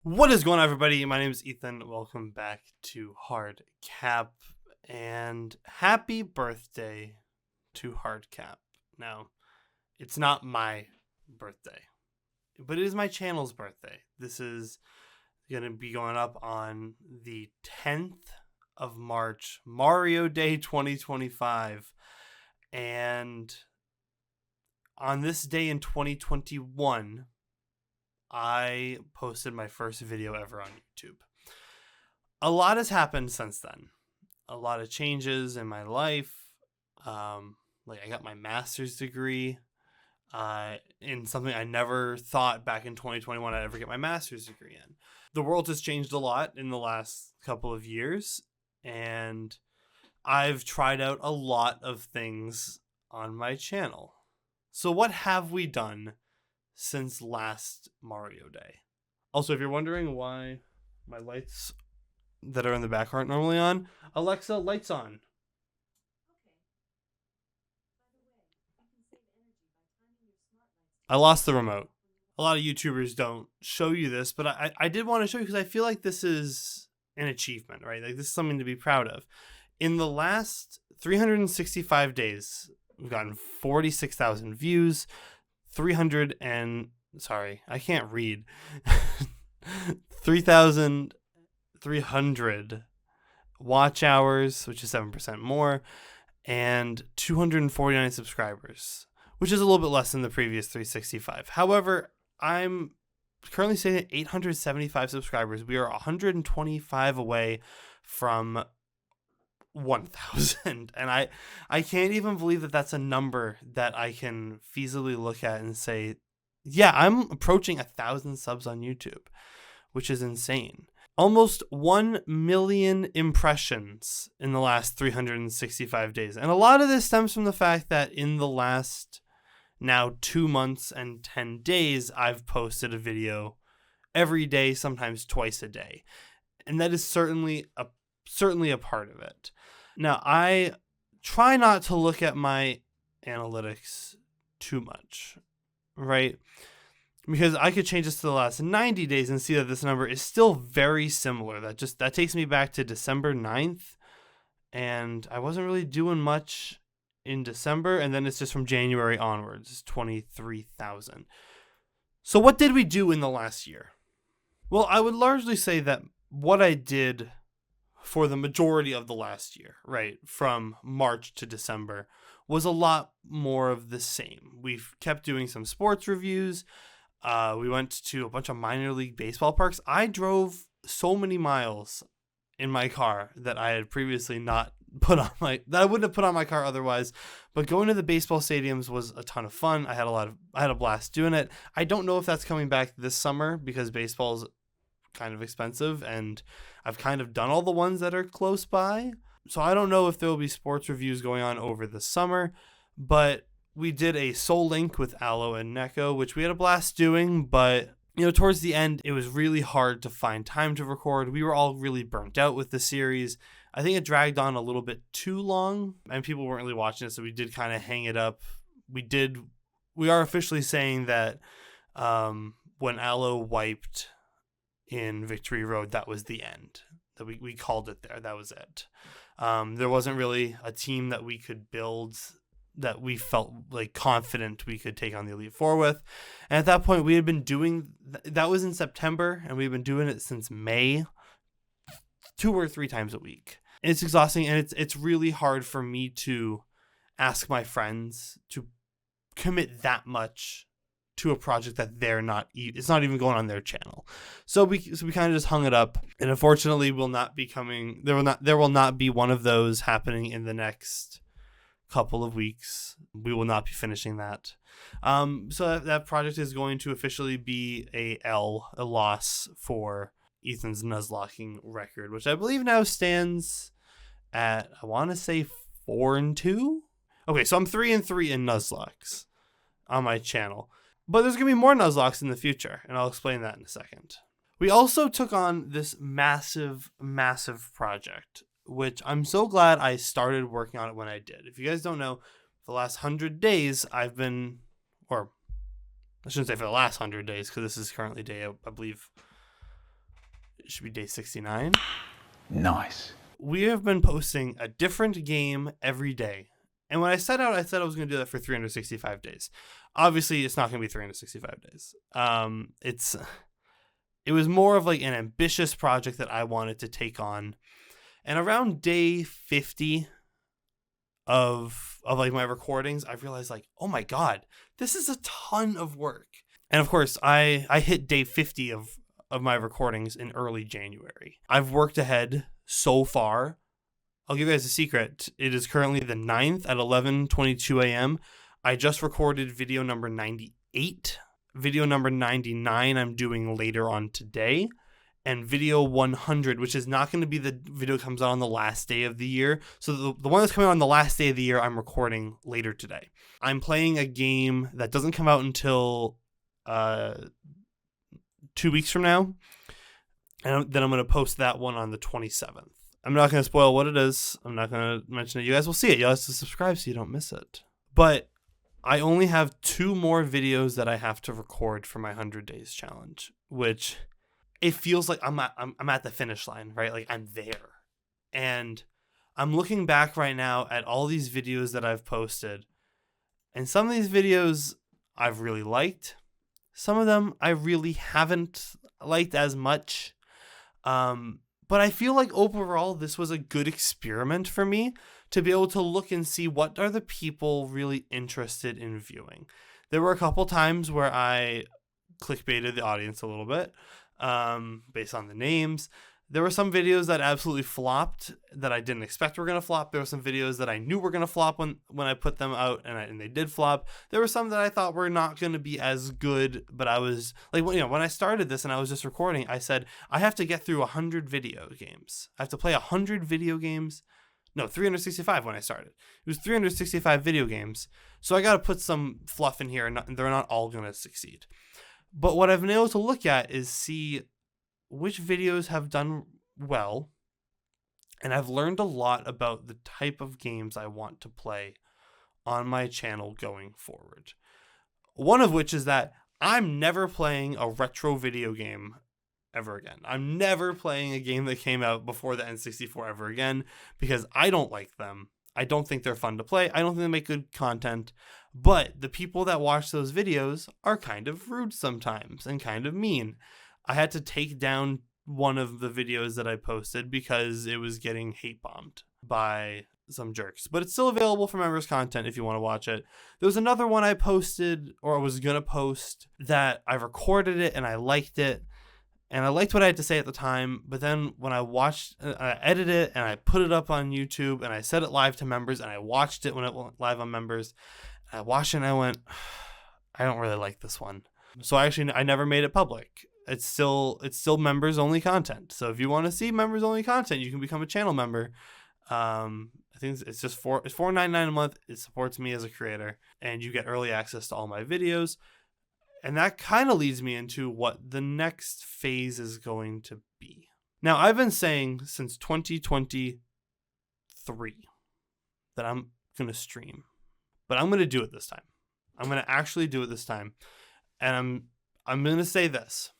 What is going on, everybody? My name is Ethan. Welcome back to HardCap, and happy birthday to HardCap. Now, it's not my birthday, but it is my channel's birthday. This is going to be going up on the 10th of March, Mario Day 2025, and on this day in 2021, I posted my first video ever on YouTube. A lot has happened since then. A lot of changes in my life. I got my master's degree in something I never thought back in 2021 I'd ever get my master's degree in. The world has changed a lot in the last couple of years, and I've tried out a lot of things on my channel. So what have we done since last Mario Day? Also, if you're wondering why my lights that are in the back aren't normally on, Alexa, lights on. I lost the remote. A lot of YouTubers don't show you this, but I did want to show you because I feel like this is an achievement, right? Like, this is something to be proud of. In the last 365 days, we've gotten 46,000 views, 3,300 watch hours, which is 7% more, and 249 subscribers, which is a little bit less than the previous 365. However, I'm currently sitting at 875 subscribers. We are 125 away from 1,000, and I can't even believe that that's a number that I can feasibly look at and say, yeah, I'm approaching 1,000 subs on YouTube, which is insane. Almost 1 million impressions in the last 365 days, and a lot of this stems from the fact that in the last now 2 months and 10 days, I've posted a video every day, sometimes twice a day, and that is certainly a part of it. Now, I try not to look at my analytics too much, right? Because I could change this to the last 90 days and see that this number is still very similar. That takes me back to December 9th, and I wasn't really doing much in December, and then it's just from January onwards, it's 23,000. So what did we do in the last year? Well, I would largely say that what I did for the majority of the last year, right, from March to December, was a lot more of the same. We've kept doing some sports reviews. We went to a bunch of minor league baseball parks. I drove so many miles in my car that I had previously not that I wouldn't have put on my car otherwise. But going to the baseball stadiums was a ton of fun. I had a blast doing it. I don't know if that's coming back this summer because baseball's kind of expensive, and I've kind of done all the ones that are close by. So I don't know if there will be sports reviews going on over the summer, but we did a Soul Link with Aloe and Neko, which we had a blast doing, but towards the end, it was really hard to find time to record. We were all really burnt out with the series. I think it dragged on a little bit too long, and people weren't really watching it, so we did kind of hang it up. We are officially saying that when Aloe wiped in Victory Road, that was the end. That we called it there. That was it. There wasn't really a team that we could build that we felt like confident we could take on the Elite Four with. And at that point, we had been doing that was in September, and we've been doing it since May, 2 or 3 times a week. And it's exhausting, and it's really hard for me to ask my friends to commit that much to a project that it's not even going on their channel. So we kind of just hung it up, and unfortunately there will not be one of those happening in the next couple of weeks. We will not be finishing that. So that project is going to officially be a loss for Ethan's Nuzlocking record, which I believe now stands at, I want to say 4-2. Okay, so I'm 3-3 in Nuzlocks on my channel. But there's going to be more Nuzlocks in the future, and I'll explain that in a second. We also took on this massive, massive project, which I'm so glad I started working on it when I did. If you guys don't know, for the last 100 days, I've been, or I shouldn't say for the last 100 days, because this is currently day, I believe, should be day 69. Nice. We have been posting a different game every day. And when I set out, I said I was going to do that for 365 days. Obviously, it's not going to be 365 days. It was more of like an ambitious project that I wanted to take on. And around day 50 of like my recordings, I realized like, oh my God, this is a ton of work. And of course, I hit day 50 of my recordings in early January. I've worked ahead so far. I'll give you guys a secret. It is currently the 9th at 11:22 a.m. I just recorded video number 98. Video number 99 I'm doing later on today. And video 100, which is not going to be the video that comes out on the last day of the year. So the one that's coming out on the last day of the year, I'm recording later today. I'm playing a game that doesn't come out until 2 weeks from now. And then I'm going to post that one on the 27th. I'm not going to spoil what it is. I'm not going to mention it. You guys will see it. You'll have to subscribe so you don't miss it. But I only have 2 more videos that I have to record for my 100 days challenge, which it feels like I'm at the finish line, right? Like I'm there. And I'm looking back right now at all these videos that I've posted. And some of these videos I've really liked. Some of them I really haven't liked as much. But I feel like overall this was a good experiment for me to be able to look and see what are the people really interested in viewing. There were a couple times where I clickbaited the audience a little bit based on the names. There were some videos that absolutely flopped that I didn't expect were going to flop. There were some videos that I knew were going to flop when I put them out, and they did flop. There were some that I thought were not going to be as good, but I was like, when I started this and I was just recording, I said, I have to get through 100 video games. I have to play 100 video games. No, 365 when I started. It was 365 video games. So I got to put some fluff in here, and they're not all going to succeed. But what I've been able to look at is see which videos have done well, and I've learned a lot about the type of games I want to play on my channel going forward. One of which is that I'm never playing a retro video game ever again. I'm never playing a game that came out before the N64 ever again, because I don't like them. I don't think they're fun to play. I don't think they make good content. But the people that watch those videos are kind of rude sometimes and kind of mean. I had to take down one of the videos that I posted because it was getting hate bombed by some jerks. But it's still available for members content if you want to watch it. There was another one I posted, or I was going to post, that I recorded it and I liked it. And I liked what I had to say at the time, but then when I watched, I edited it and I put it up on YouTube and I set it live to members and I watched it when it went live on members. And I watched it and I went, I don't really like this one. So I never made it public. It's still members only content. So if you want to see members only content, you can become a channel member. I think it's just it's $4.99 a month. It supports me as a creator, and you get early access to all my videos. And that kind of leads me into what the next phase is going to be. Now, I've been saying since 2023 that I'm going to stream. But I'm going to do it this time. I'm going to actually do it this time. And I'm going to say this.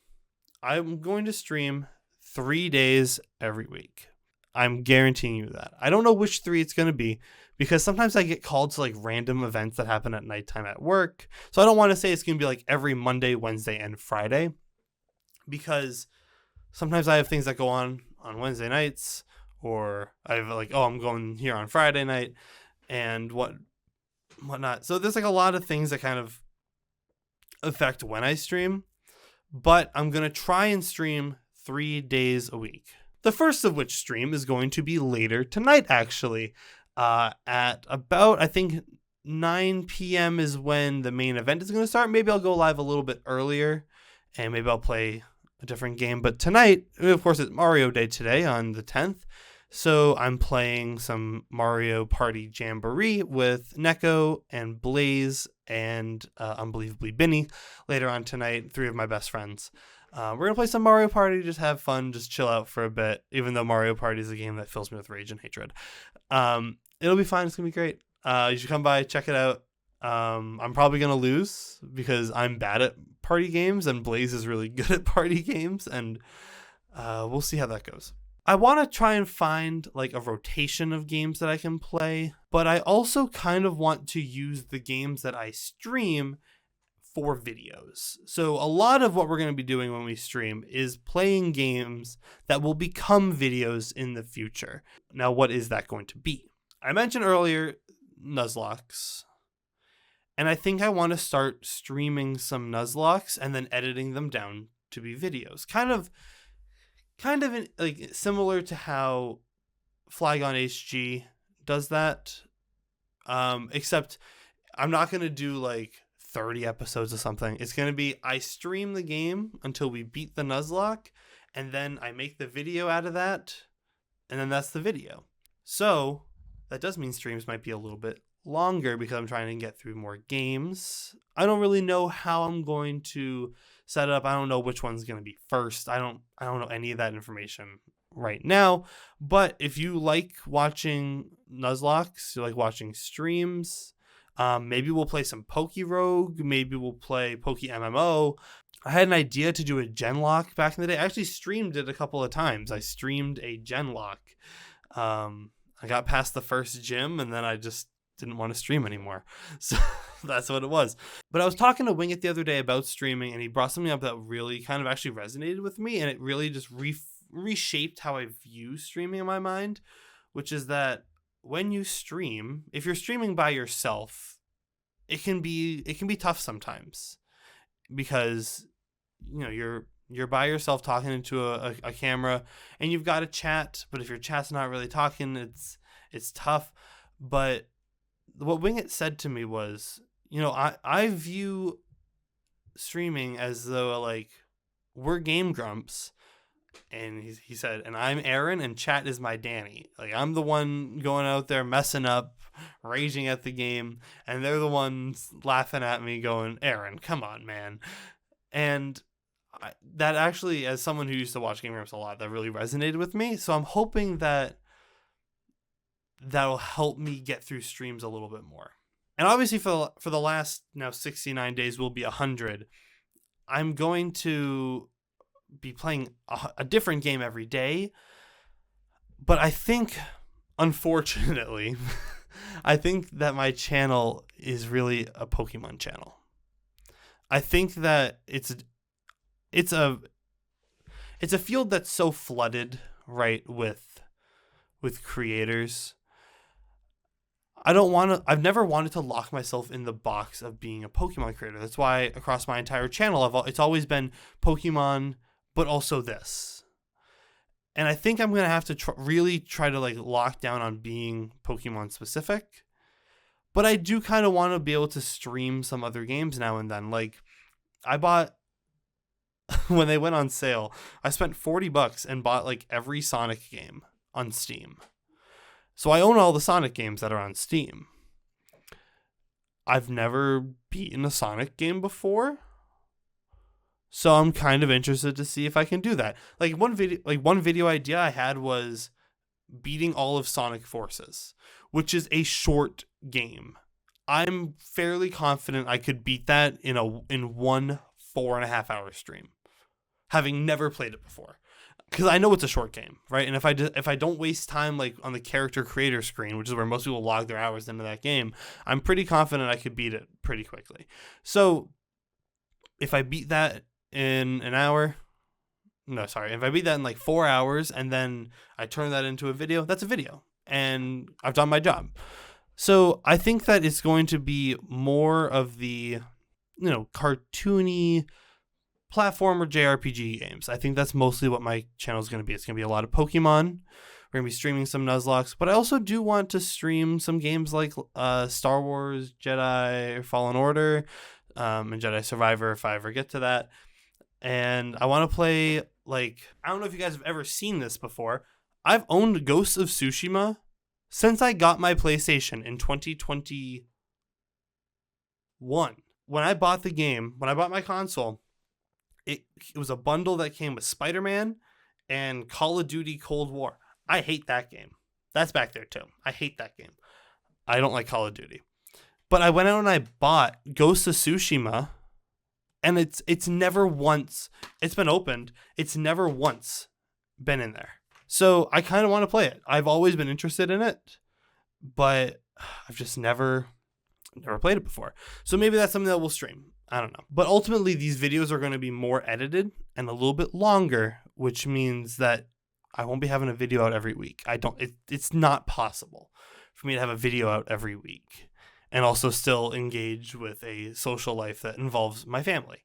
I'm going to stream 3 days every week. I'm guaranteeing you that. I don't know which 3 it's going to be, because sometimes I get called to like random events that happen at nighttime at work. So I don't want to say it's going to be like every Monday, Wednesday, and Friday, because sometimes I have things that go on Wednesday nights, or I have like, I'm going here on Friday night and whatnot. So there's like a lot of things that kind of affect when I stream, but I'm going to try and stream 3 days a week. The first of which stream is going to be later tonight, actually. At about, I think, 9 p.m. is when the main event is going to start. Maybe I'll go live a little bit earlier, and maybe I'll play a different game. But tonight, of course, it's Mario Day today on the 10th. So I'm playing some Mario Party Jamboree with Neko and Blaze and Unbelievably Binny later on tonight, 3 of my best friends. We're going to play some Mario Party, just have fun, just chill out for a bit, even though Mario Party is a game that fills me with rage and hatred. It'll be fine. It's going to be great. You should come by, check it out. I'm probably going to lose because I'm bad at party games and Blaze is really good at party games. And We'll see how that goes. I want to try and find like a rotation of games that I can play, but I also kind of want to use the games that I stream for videos. So a lot of what we're going to be doing when we stream is playing games that will become videos in the future. Now, what is that going to be? I mentioned earlier Nuzlocke, and I think I want to start streaming some Nuzlocke and then editing them down to be videos. Kind of like similar to how Flygon HG does that. Except I'm not going to do like 30 episodes of something. It's going to be I stream the game until we beat the Nuzlocke, and then I make the video out of that, and then that's the video. So that does mean streams might be a little bit longer because I'm trying to get through more games. I don't really know how I'm going to set it up. I don't know which one's going to be first. I don't know any of that information right now. But if you like watching Nuzlocke, you like watching streams, maybe we'll play some Poke-Rogue. Maybe we'll play Poke-MMO. I had an idea to do a Genlock back in the day. I actually streamed it a couple of times. I streamed a Genlock. I got past the first gym, and then I just didn't want to stream anymore. So that's what it was. But I was talking to Wingit the other day about streaming, and he brought something up that really kind of actually resonated with me, and it really just reshaped how I view streaming in my mind, which is that when you stream, if you're streaming by yourself, it can be tough sometimes because you're by yourself talking into a camera, and you've got to chat, but if your chat's not really talking, it's tough. But what Wingit said to me was, I view streaming as though like we're Game Grumps. And he said, and I'm Aaron, and chat is my Danny. Like, I'm the one going out there messing up, raging at the game, and they're the ones laughing at me going, Aaron, come on, man. And that actually, as someone who used to watch Game Grumps a lot, that really resonated with me. So I'm hoping that that'll help me get through streams a little bit more. And obviously for the last now 69 days will be 100. I'm going to be playing a different game every day, but I think, unfortunately, I think that my channel is really a Pokemon channel. I think that it's a field that's so flooded, right, with creators. I've never wanted to lock myself in the box of being a Pokemon creator. That's why across my entire channel, it's always been Pokemon, but also this. And I think I'm going to have to really try to like lock down on being Pokemon specific. But I do kind of want to be able to stream some other games now and then. Like I bought, when they went on sale, I spent $40 and bought like every Sonic game on Steam. So I own all the Sonic games that are on Steam. I've never beaten a Sonic game before. So I'm kind of interested to see if I can do that. Like one video idea I had was beating all of Sonic Forces, which is a short game. I'm fairly confident I could beat that in one 4.5 hour stream, having never played it before. Because I know it's a short game, right? And if I don't waste time like on the character creator screen, which is where most people log their hours into that game, I'm pretty confident I could beat it pretty quickly. So if I beat that in an hour, if I beat that in like 4 hours and then I turn that into a video, that's a video. And I've done my job. So I think that it's going to be more of the, cartoony platformer JRPG games. I think that's mostly what my channel is going to be. It's going to be a lot of Pokemon. We're going to be streaming some Nuzlocke, but I also do want to stream some games like Star Wars, Jedi Fallen Order, and Jedi Survivor if I ever get to that. And I want to play, I don't know if you guys have ever seen this before. I've owned Ghosts of Tsushima since I got my PlayStation in 2021. When I bought the game, when I bought my console, it was a bundle that came with Spider-Man and Call of Duty Cold War. I hate that game. That's back there too. I hate that game. I don't like Call of Duty. But I went out and I bought Ghost of Tsushima, and it's never once, it's been opened, it's never once been in there. So I kind of want to play it. I've always been interested in it, but I've just never played it before. So maybe that's something that we'll stream. I don't know. But ultimately, these videos are going to be more edited and a little bit longer, which means that I won't be having a video out every week. It's not possible for me to have a video out every week and also still engage with a social life that involves my family,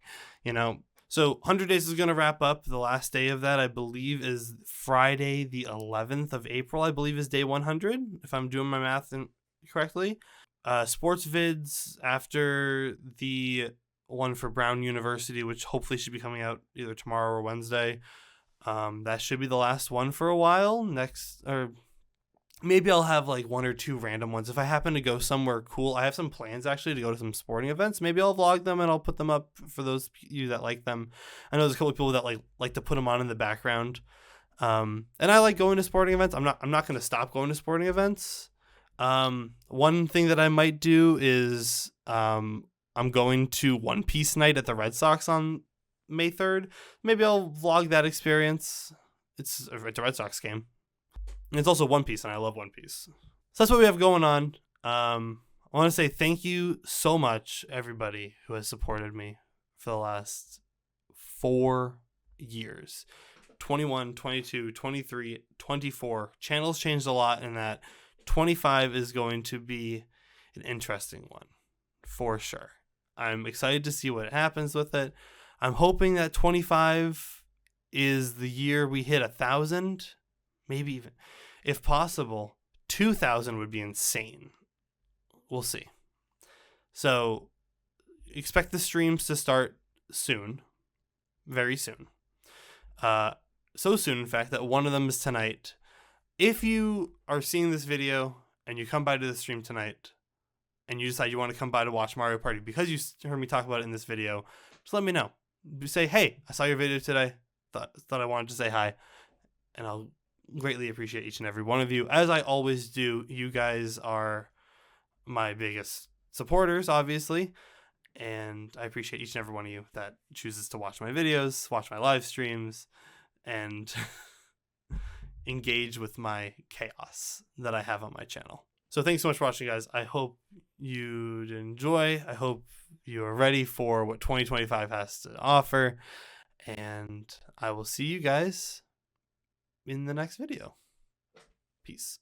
you know? So 100 days is going to wrap up. The last day of that, I believe, is Friday, the 11th of April, I believe is day 100, if I'm doing my math correctly. Sports vids after the one for Brown University, which hopefully should be coming out either tomorrow or Wednesday. That should be the last one for a while. Next, or maybe I'll have like one or two random ones. If I happen to go somewhere cool, I have some plans actually to go to some sporting events. Maybe I'll vlog them and I'll put them up for those of you that like them. I know there's a couple of people that like to put them on in the background. And I like going to sporting events. I'm not going to stop going to sporting events. One thing that I might do is I'm going to One Piece night at the Red Sox on May 3rd. Maybe I'll vlog that experience. It's a Red Sox game. And it's also One Piece, and I love One Piece. So that's what we have going on. I want to say thank you so much, everybody who has supported me for the last 4 years. 21, 22, 23, 24. Channels changed a lot in that. 25 is going to be an interesting one, for sure. I'm excited to see what happens with it. I'm hoping that 25 is the year we hit 1,000, maybe even, if possible, 2,000 would be insane. We'll see. So expect the streams to start soon, very soon. So soon, in fact, that one of them is tonight. If you are seeing this video and you come by to the stream tonight and you decide you want to come by to watch Mario Party because you heard me talk about it in this video, just let me know. Say, hey, I saw your video today. Thought I wanted to say hi. And I'll greatly appreciate each and every one of you. As I always do, you guys are my biggest supporters, obviously. And I appreciate each and every one of you that chooses to watch my videos, watch my live streams, and engage with my chaos that I have on my channel. So thanks so much for watching, guys. I hope you'd enjoy. I hope you are ready for what 2025 has to offer. And I will see you guys in the next video. Peace.